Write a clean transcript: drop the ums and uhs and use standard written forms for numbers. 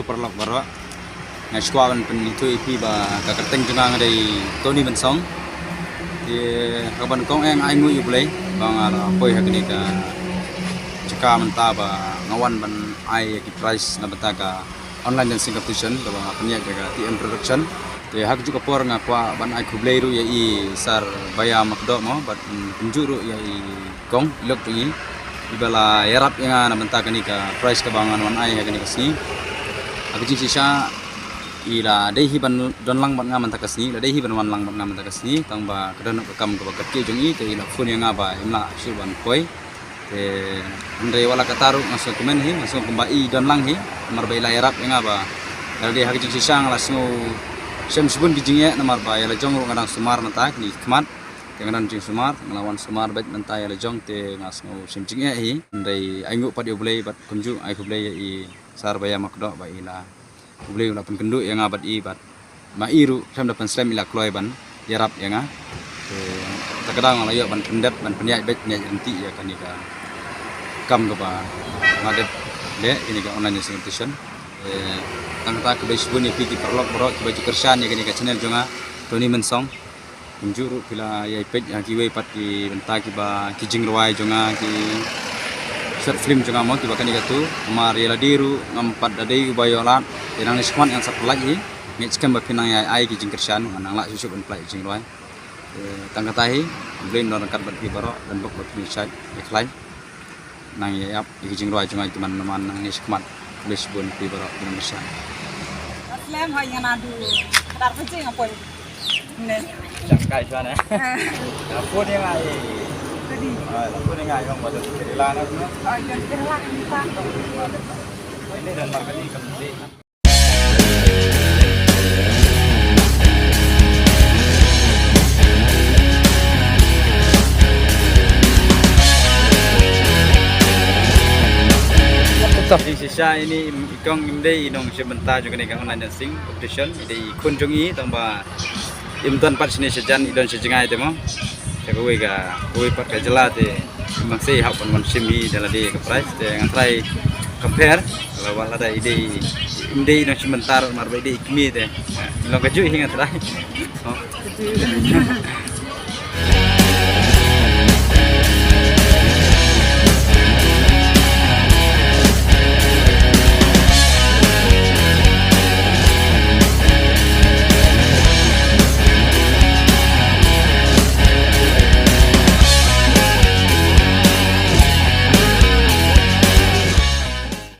perlok baru ngai squawan pen itu ipi ba kakerteng jungang dari Tony Bensong di kaban kong ai ngu yu boleh bang ala poi hakni ka jika menta ba ngawan ban ai ki price na betaga online dancing competition ka bang apnya ka TM production te hak juga por ngakwa ban ai kublei ru ya i sar baya makdo mo bat penjuru ya i kong lok tu i ibala yarap yang na bentaga ni ka price ka bangan wan ai hakni ka si aku jing sisa ila dehi ban don lang ban ngaman takasni la dehi ban wan lang ban ngaman takasni tang ba kadon kam ka bakat ke jongi te ila phone yang aba imla suban koi te andre wala kataru masuk komen hi masuk kumbai don lang hi mar ba ila yarap yang aba la de hak jing sisang la sngo sem subun bijingnya namar ba ila jong ngadang sumar mata ni kmat te ngadang jing sumar nglawan sumar bet menta ila jong te ngasngo sem jingnya hi andre aingu pad yo boleh bat kunju ai ko boleh i sar baya makdo ba ila boleh lapan kenduk yang abad ibat mairu sam dapan slam ila kloy ban yarap yang terkadang layo ban pendat ban penyai bet penyai anti ya kan ika kam ke ba ngadet de ini ka online competition tangta ke besbun ni piki perlok bro ke baju kersan ya kan ika channel jonga Tony Bensong unjuru pila ya pet ya kiwe pat ki benta ki ba ki jingrwai jonga ki short film juga mau tiba kan tu kemari ladiru ngampat dadai ubayolat yang niskuan yang satu lagi ngeckan bapinang ai ki jingkersan manang la susu ban play jingroi tangga tahi blame don kat bat baro dan bok bat misai iklai nang ya ki jingroi cuma itu man nang niskuan lesbon pi baro Indonesia Slam hanya nadu dar kucing apa ini cakai sana apa dia ngai tadi apa dia ngai bang pada Kerala na yang Kerala ini Pak ini dan marketing kembali di sisa ini ikong imdei inong sebentar juga nih online dancing competition ide kunjungi tambah imtuan part sini sejan idon sejengai temo jagowe ga kowe pat ka jela te masih hak pon simi dalam di ke price te ngatrai compare kalau wala ada ide imdei inong sebentar mar ide ikmi te lo kaju hingat rai